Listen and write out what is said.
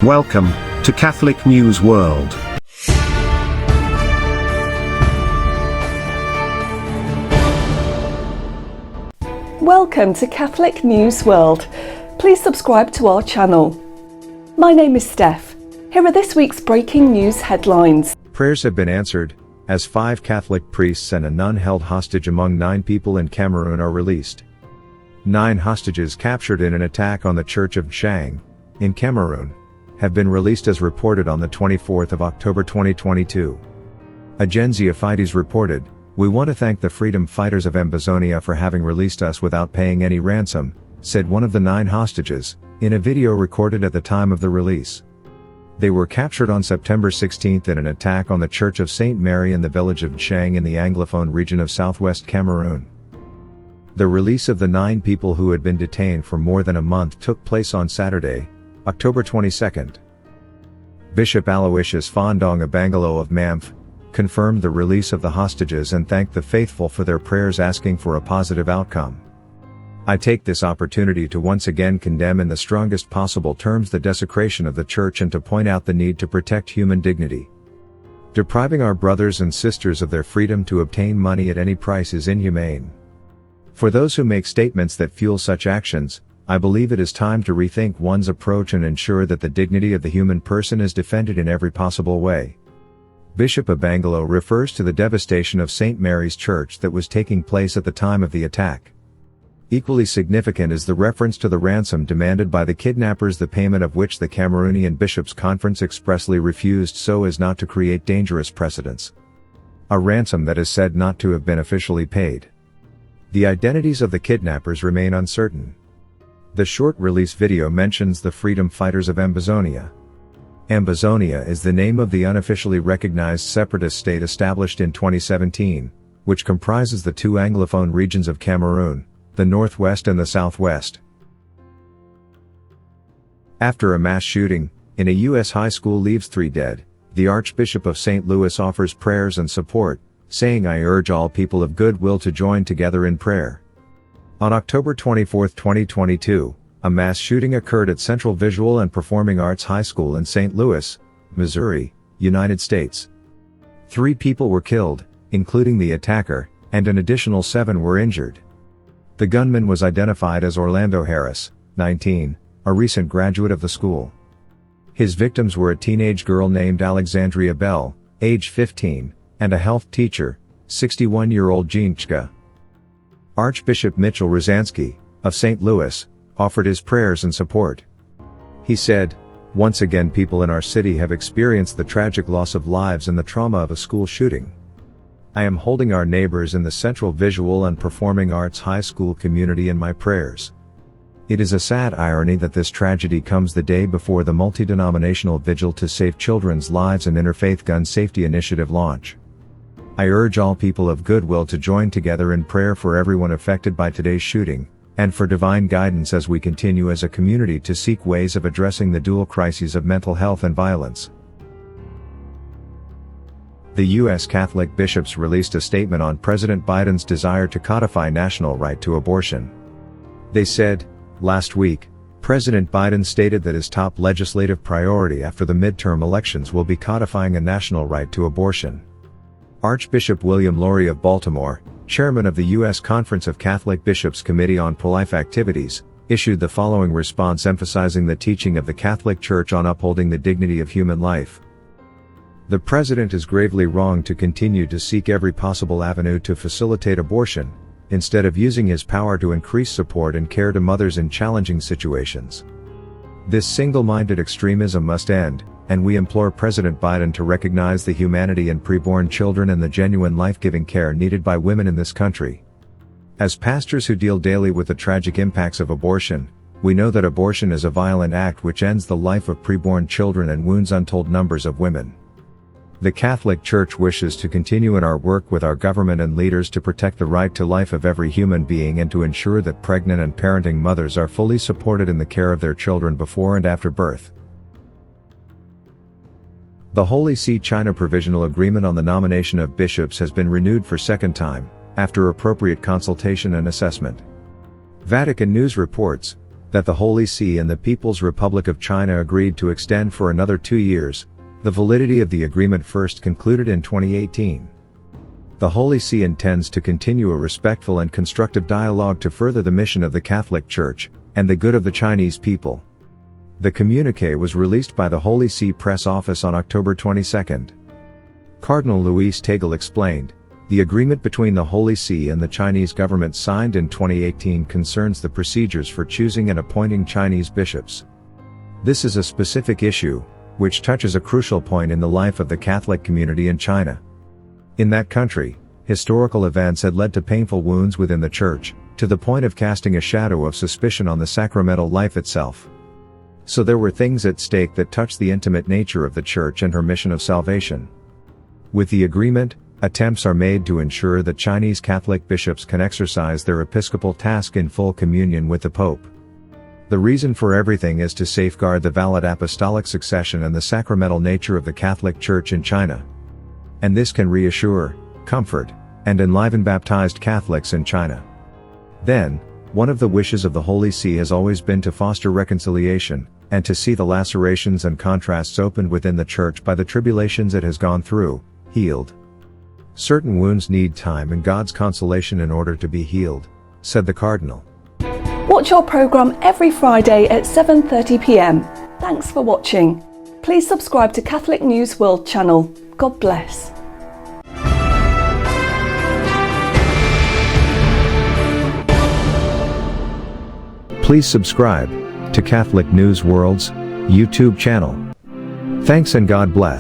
Welcome to Catholic News World. Welcome to Catholic News World. Please subscribe to our channel. My name is Steph. Here are this week's breaking news headlines. Prayers have been answered, as 5 Catholic priests and a nun held hostage among 9 people in Cameroon are released. 9 hostages captured in an attack on the Church of Shang, in Cameroon, have been released as reported on the 24th of October 2022. Agenzia Fides reported, "We want to thank the freedom fighters of Ambazonia for having released us without paying any ransom," said one of the 9 hostages, in a video recorded at the time of the release. They were captured on September 16 in an attack on the Church of St. Mary in the village of Shang in the Anglophone region of southwest Cameroon. The release of the 9 people who had been detained for more than a month took place on Saturday, October 22. Bishop Aloysius Fondong Abangalo of Mamf confirmed the release of the hostages and thanked the faithful for their prayers, asking for a positive outcome. "I take this opportunity to once again condemn in the strongest possible terms the desecration of the Church and to point out the need to protect human dignity. Depriving our brothers and sisters of their freedom to obtain money at any price is inhumane. For those who make statements that fuel such actions, I believe it is time to rethink one's approach and ensure that the dignity of the human person is defended in every possible way." Bishop Abangalo refers to the devastation of St. Mary's Church that was taking place at the time of the attack. Equally significant is the reference to the ransom demanded by the kidnappers, the payment of which the Cameroonian Bishops' Conference expressly refused so as not to create dangerous precedents. A ransom that is said not to have been officially paid. The identities of the kidnappers remain uncertain. The short release video mentions the freedom fighters of Ambazonia. Ambazonia is the name of the unofficially recognized separatist state established in 2017, which comprises the 2 Anglophone regions of Cameroon, the Northwest and the Southwest. After a mass shooting in a U.S. high school leaves 3 dead, the Archbishop of St. Louis offers prayers and support, saying, "I urge all people of good will to join together in prayer." On October 24, 2022, a mass shooting occurred at Central Visual and Performing Arts High School in St. Louis, Missouri, United States. 3 people were killed, including the attacker, and an additional 7 were injured. The gunman was identified as Orlando Harris, 19, a recent graduate of the school. His victims were a teenage girl named Alexandria Bell, age 15, and a health teacher, 61-year-old Jean Chka. Archbishop Mitchell Rosansky, of St. Louis, offered his prayers and support. He said, "Once again people in our city have experienced the tragic loss of lives and the trauma of a school shooting. I am holding our neighbors in the Central Visual and Performing Arts High School community in my prayers. It is a sad irony that this tragedy comes the day before the multi-denominational vigil to save children's lives and interfaith gun safety initiative launch. I urge all people of goodwill to join together in prayer for everyone affected by today's shooting, and for divine guidance as we continue as a community to seek ways of addressing the dual crises of mental health and violence." The U.S. Catholic bishops released a statement on President Biden's desire to codify national right to abortion. They said, "Last week, President Biden stated that his top legislative priority after the midterm elections will be codifying a national right to abortion." Archbishop William Lori of Baltimore, chairman of the U.S. Conference of Catholic Bishops Committee on Pro-Life Activities, issued the following response emphasizing the teaching of the Catholic Church on upholding the dignity of human life. "The President is gravely wrong to continue to seek every possible avenue to facilitate abortion, instead of using his power to increase support and care to mothers in challenging situations. This single-minded extremism must end, and we implore President Biden to recognize the humanity in preborn children and the genuine life-giving care needed by women in this country. As pastors who deal daily with the tragic impacts of abortion, we know that abortion is a violent act which ends the life of preborn children and wounds untold numbers of women. The Catholic Church wishes to continue in our work with our government and leaders to protect the right to life of every human being and to ensure that pregnant and parenting mothers are fully supported in the care of their children before and after birth." The Holy See-China Provisional Agreement on the nomination of bishops has been renewed for second time, after appropriate consultation and assessment. Vatican News reports, that the Holy See and the People's Republic of China agreed to extend for another 2 years, the validity of the agreement first concluded in 2018. The Holy See intends to continue a respectful and constructive dialogue to further the mission of the Catholic Church, and the good of the Chinese people. The communiqué was released by the Holy See Press Office on October 22. Cardinal Luis Tagle explained, "The agreement between the Holy See and the Chinese government signed in 2018 concerns the procedures for choosing and appointing Chinese bishops. This is a specific issue, which touches a crucial point in the life of the Catholic community in China. In that country, historical events had led to painful wounds within the Church, to the point of casting a shadow of suspicion on the sacramental life itself. So there were things at stake that touched the intimate nature of the Church and her mission of salvation. With the agreement, attempts are made to ensure that Chinese Catholic bishops can exercise their episcopal task in full communion with the Pope. The reason for everything is to safeguard the valid apostolic succession and the sacramental nature of the Catholic Church in China. And this can reassure, comfort, and enliven baptized Catholics in China. Then, one of the wishes of the Holy See has always been to foster reconciliation, and to see the lacerations and contrasts opened within the Church by the tribulations it has gone through, healed. Certain wounds need time and God's consolation in order to be healed," said the Cardinal. Watch our programme every Friday at 7:30 p.m. Thanks for watching. Please subscribe to Catholic News World channel. God bless. Please subscribe to Catholic News World's YouTube channel. Thanks and God bless.